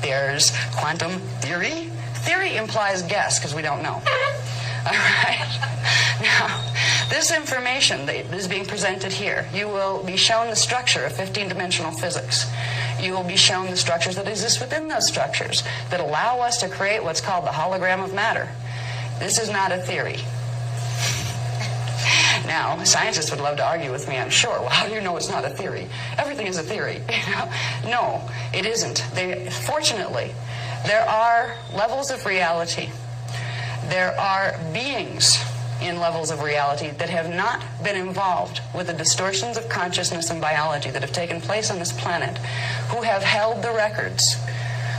There's quantum theory. Theory implies guess, because we don't know. All right. Now, this information that is being presented here, you will be shown the structure of 15-dimensional physics. You will be shown the structures that exist within those structures that allow us to create what's called the hologram of matter. This is not a theory. Now, scientists would love to argue with me, I'm sure. Well, how do you know it's not a theory? Everything is a theory. No, it isn't. Fortunately, there are levels of reality. There are beings in levels of reality that have not been involved with the distortions of consciousness and biology that have taken place on this planet, who have held the records,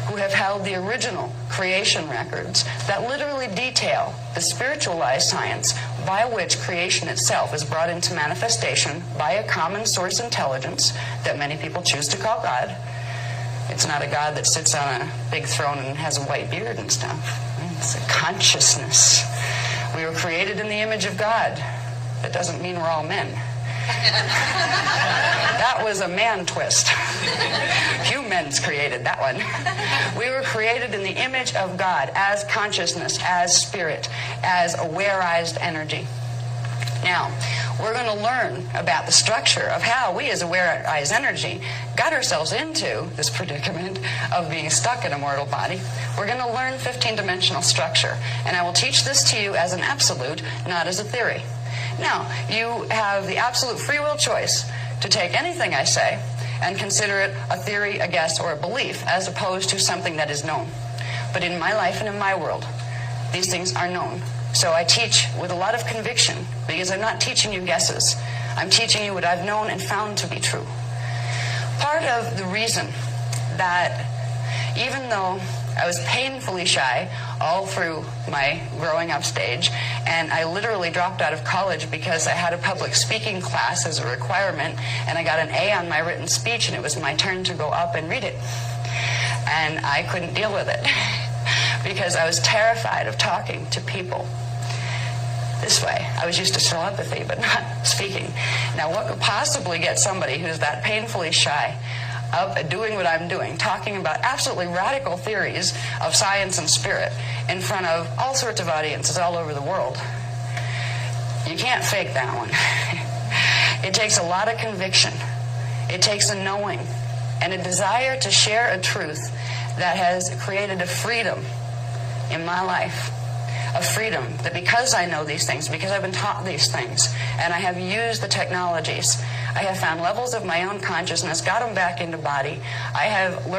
who have held the original creation records that literally detail the spiritualized science by which creation itself is brought into manifestation by a common source intelligence that many people choose to call God. It's not a God that sits on a big throne and has a white beard and stuff. It's a consciousness. We were created in the image of God. That doesn't mean we're all men. That was a man twist. Humans created that one. We were created in the image of God as consciousness, as spirit, as awareized energy. Now, we're going to learn about the structure of how we as awareized energy got ourselves into this predicament of being stuck in a mortal body. We're going to learn 15-dimensional structure, and I will teach this to you as an absolute, not as a theory. Now, you have the absolute free will choice to take anything I say and consider it a theory, a guess, or a belief, as opposed to something that is known. But in my life and in my world, these things are known. So I teach with a lot of conviction, because I'm not teaching you guesses. I'm teaching you what I've known and found to be true. Part of the reason that even though I was painfully shy all through my growing up stage, and I literally dropped out of college because I had a public speaking class as a requirement, and I got an A on my written speech, and it was my turn to go up and read it. And I couldn't deal with it because I was terrified of talking to people this way. I was used to telepathy, but not speaking. Now, what could possibly get somebody who's that painfully shy up and doing what I'm doing, talking about absolutely radical theories of science and spirit in front of all sorts of audiences all over the world? You can't fake that one. It takes a lot of conviction. It takes a knowing and a desire to share a truth that has created a freedom in my life. A freedom that because I know these things, because I've been taught these things, and I have used the technologies, I have found levels of my own consciousness, got them back into body. I have learned